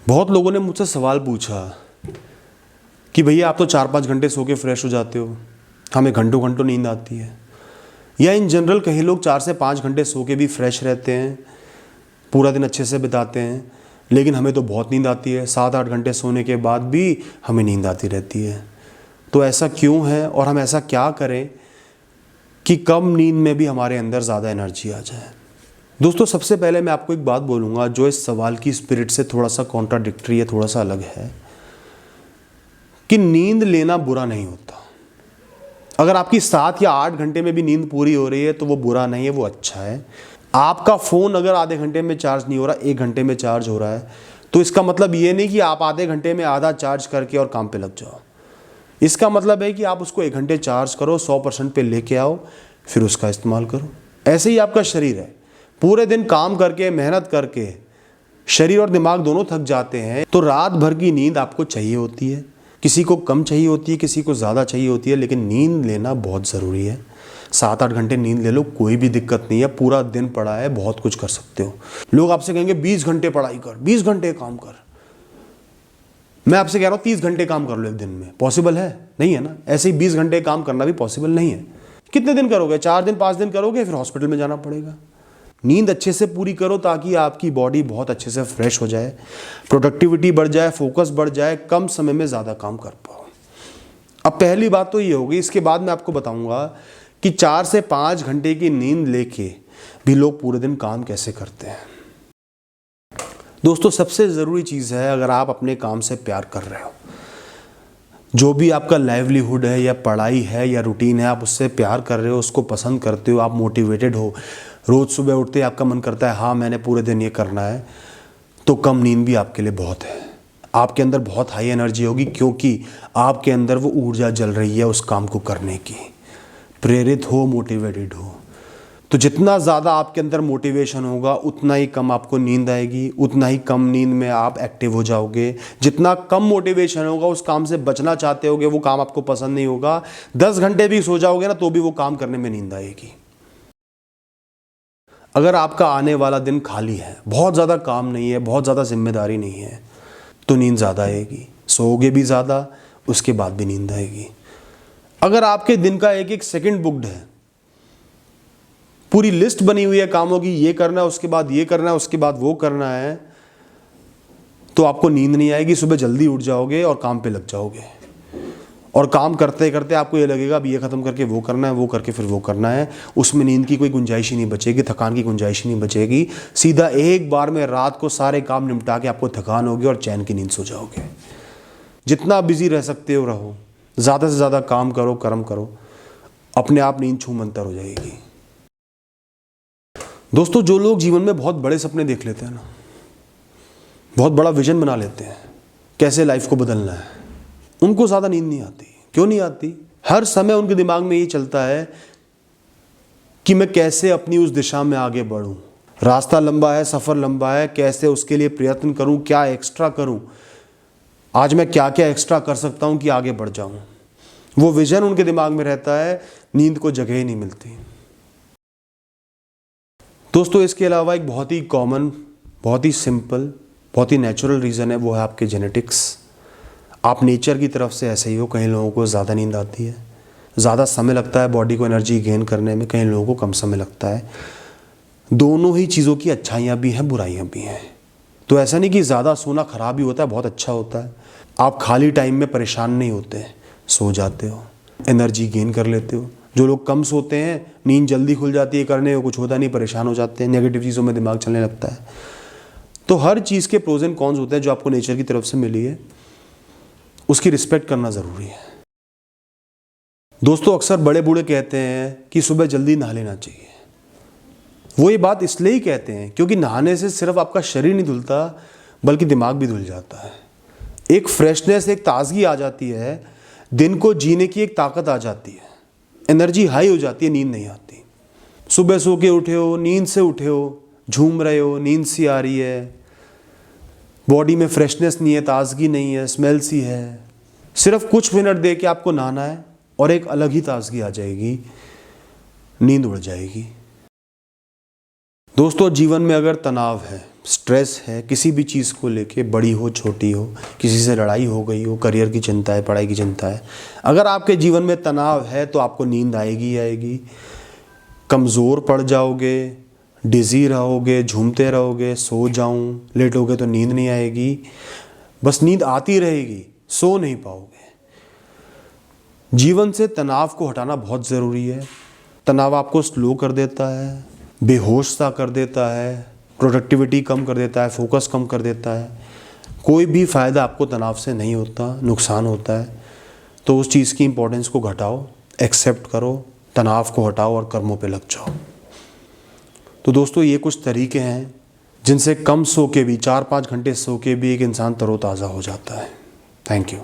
बहुत लोगों ने मुझसे सवाल पूछा कि भैया आप तो 4-5 घंटे सो के फ्रेश हो जाते हो, हमें घंटों घंटों नींद आती है। या इन जनरल कई लोग 4 से 5 घंटे सो के भी फ्रेश रहते हैं, पूरा दिन अच्छे से बिताते हैं, लेकिन हमें तो बहुत नींद आती है। 7-8 घंटे सोने के बाद भी हमें नींद आती रहती है। तो ऐसा क्यों है और हम ऐसा क्या करें कि कम नींद में भी हमारे अंदर ज़्यादा एनर्जी आ जाए। दोस्तों, सबसे पहले मैं आपको एक बात बोलूँगा जो इस सवाल की स्पिरिट से थोड़ा सा कॉन्ट्राडिक्टरी है, थोड़ा सा अलग है, कि नींद लेना बुरा नहीं होता। अगर आपकी 7 या 8 घंटे में भी नींद पूरी हो रही है तो वो बुरा नहीं है, वो अच्छा है। आपका फ़ोन अगर आधे घंटे में चार्ज नहीं हो रहा, 1 घंटे में चार्ज हो रहा है, तो इसका मतलब ये नहीं कि आप आधे घंटे में आधा चार्ज करके और काम पे लग जाओ। इसका मतलब है कि आप उसको 1 घंटे चार्ज करो, 100% पे लेके आओ, फिर उसका इस्तेमाल करो। ऐसे ही आपका शरीर है, पूरे दिन काम करके मेहनत करके शरीर और दिमाग दोनों थक जाते हैं, तो रात भर की नींद आपको चाहिए होती है। किसी को कम चाहिए होती है, किसी को ज़्यादा चाहिए होती है, लेकिन नींद लेना बहुत ज़रूरी है। 7-8 घंटे नींद ले लो, कोई भी दिक्कत नहीं है। पूरा दिन पड़ा है, बहुत कुछ कर सकते हो। लोग आपसे कहेंगे 20 घंटे पढ़ाई कर, 20 घंटे काम कर। मैं आपसे कह रहा हूँ 30 घंटे काम कर लो एक दिन में। पॉसिबल है? नहीं है ना। ऐसे ही 20 घंटे काम करना भी पॉसिबल नहीं है। कितने दिन करोगे? 4 दिन 5 दिन करोगे, फिर हॉस्पिटल में जाना पड़ेगा। नींद अच्छे से पूरी करो ताकि आपकी बॉडी बहुत अच्छे से फ्रेश हो जाए, प्रोडक्टिविटी बढ़ जाए, फोकस बढ़ जाए, कम समय में ज़्यादा काम कर पाओ। अब पहली बात तो ये होगी। इसके बाद मैं आपको बताऊंगा कि 4 से 5 घंटे की नींद लेके भी लोग पूरे दिन काम कैसे करते हैं। दोस्तों, सबसे ज़रूरी चीज़ है, अगर आप अपने काम से प्यार कर रहे हो, जो भी आपका लाइवलीहुड है या पढ़ाई है या रूटीन है, आप उससे प्यार कर रहे हो, उसको पसंद करते हो, आप मोटिवेटेड हो, रोज़ सुबह उठते आपका मन करता है हाँ मैंने पूरे दिन ये करना है, तो कम नींद भी आपके लिए बहुत है। आपके अंदर बहुत हाई एनर्जी होगी क्योंकि आपके अंदर वो ऊर्जा जल रही है उस काम को करने की। प्रेरित हो, मोटिवेटेड हो। तो जितना ज़्यादा आपके अंदर मोटिवेशन होगा उतना ही कम आपको नींद आएगी, उतना ही कम नींद में आप एक्टिव हो जाओगे। जितना कम मोटिवेशन होगा, उस काम से बचना चाहते होगे, वो काम आपको पसंद नहीं होगा, 10 घंटे भी सो जाओगे ना तो भी वो काम करने में नींद आएगी। अगर आपका आने वाला दिन खाली है, बहुत ज़्यादा काम नहीं है, बहुत ज़्यादा जिम्मेदारी नहीं है, तो नींद ज़्यादा आएगी, सोओगे भी ज़्यादा, उसके बाद भी नींद आएगी। अगर आपके दिन का एक एक सेकंड बुक्ड है, पूरी लिस्ट बनी हुई है कामों की, ये करना है, उसके बाद ये करना है, उसके बाद वो करना है, तो आपको नींद नहीं आएगी। सुबह जल्दी उठ जाओगे और काम पे लग जाओगे, और काम करते करते आपको ये लगेगा अब ये ख़त्म करके वो करना है, वो करके फिर वो करना है। उसमें नींद की कोई गुंजाइश ही नहीं बचेगी, थकान की गुंजाइश ही नहीं बचेगी। सीधा एक बार में रात को सारे काम निपटा के आपको थकान होगी और चैन की नींद सो जाओगे। जितना बिजी रह सकते हो रहो, ज़्यादा से ज़्यादा काम करो, कर्म करो, अपने आप नींद छू मंतर हो जाएगी। दोस्तों, जो लोग जीवन में बहुत बड़े सपने देख लेते हैं ना, बहुत बड़ा विजन बना लेते हैं कैसे लाइफ को बदलना है, उनको ज़्यादा नींद नहीं आती। क्यों नहीं आती? हर समय उनके दिमाग में ये चलता है कि मैं कैसे अपनी उस दिशा में आगे बढ़ूं। रास्ता लंबा है, सफ़र लंबा है, कैसे उसके लिए प्रयत्न करूं, क्या एक्स्ट्रा करूं, आज मैं क्या क्या एक्स्ट्रा कर सकता हूं कि आगे बढ़ जाऊं। वो विजन उनके दिमाग में रहता है, नींद को जगह ही नहीं मिलती। दोस्तों, इसके अलावा एक बहुत ही कॉमन, बहुत ही सिंपल, बहुत ही नेचुरल रीज़न है, वो है आपके जेनेटिक्स। आप नेचर की तरफ से ऐसे ही हो। कई लोगों को ज़्यादा नींद आती है, ज़्यादा समय लगता है बॉडी को एनर्जी गेन करने में, कई लोगों को कम समय लगता है। दोनों ही चीज़ों की अच्छाइयाँ भी हैं, बुराइयाँ भी हैं। तो ऐसा नहीं कि ज़्यादा सोना ख़राब ही होता है, बहुत अच्छा होता है। आप खाली टाइम में परेशान नहीं होते, सो जाते हो, एनर्जी गेन कर लेते हो। जो लोग कम सोते हैं, नींद जल्दी खुल जाती है, करने को कुछ होता नहीं, परेशान हो जाते हैं, नेगेटिव चीज़ों में दिमाग चलने लगता है। तो हर चीज़ के प्रोज एंड कॉन्स होते हैं। जो आपको नेचर की तरफ से मिली है उसकी रिस्पेक्ट करना ज़रूरी है। दोस्तों, अक्सर बड़े बूढ़े कहते हैं कि सुबह जल्दी नहा लेना चाहिए। वो ये बात इसलिए ही कहते हैं क्योंकि नहाने से सिर्फ आपका शरीर नहीं धुलता, बल्कि दिमाग भी धुल जाता है। एक फ्रेशनेस, एक ताजगी आ जाती है, दिन को जीने की एक ताकत आ जाती है, एनर्जी हाई हो जाती है, नींद नहीं आती। सुबह सो के उठे हो, नींद से उठे हो, झूम रहे हो, नींद सी आ रही है, बॉडी में फ्रेशनेस नहीं है, ताजगी नहीं है, स्मेल सी है, सिर्फ कुछ मिनट दे के आपको नहाना है और एक अलग ही ताजगी आ जाएगी, नींद उड़ जाएगी। दोस्तों, जीवन में अगर तनाव है, स्ट्रेस है किसी भी चीज़ को लेके, बड़ी हो छोटी हो, किसी से लड़ाई हो गई हो, करियर की चिंता है, पढ़ाई की चिंता है, अगर आपके जीवन में तनाव है तो आपको नींद आएगी ही आएगी। कमज़ोर पड़ जाओगे, डिज़ी रहोगे, झूमते रहोगे, सो जाऊं लेटोगे तो नींद नहीं आएगी, बस नींद आती रहेगी, सो नहीं पाओगे। जीवन से तनाव को हटाना बहुत ज़रूरी है। तनाव आपको स्लो कर देता है, बेहोश सा कर देता है, प्रोडक्टिविटी कम कर देता है, फोकस कम कर देता है। कोई भी फ़ायदा आपको तनाव से नहीं होता, नुकसान होता है। तो उस चीज़ की इम्पोर्टेंस को घटाओ, एक्सेप्ट करो, तनाव को हटाओ और कर्मों पे लग जाओ। तो दोस्तों ये कुछ तरीके हैं जिनसे कम सो के भी, 4-5 घंटे सो के भी एक इंसान तरोताज़ा हो जाता है। Thank you.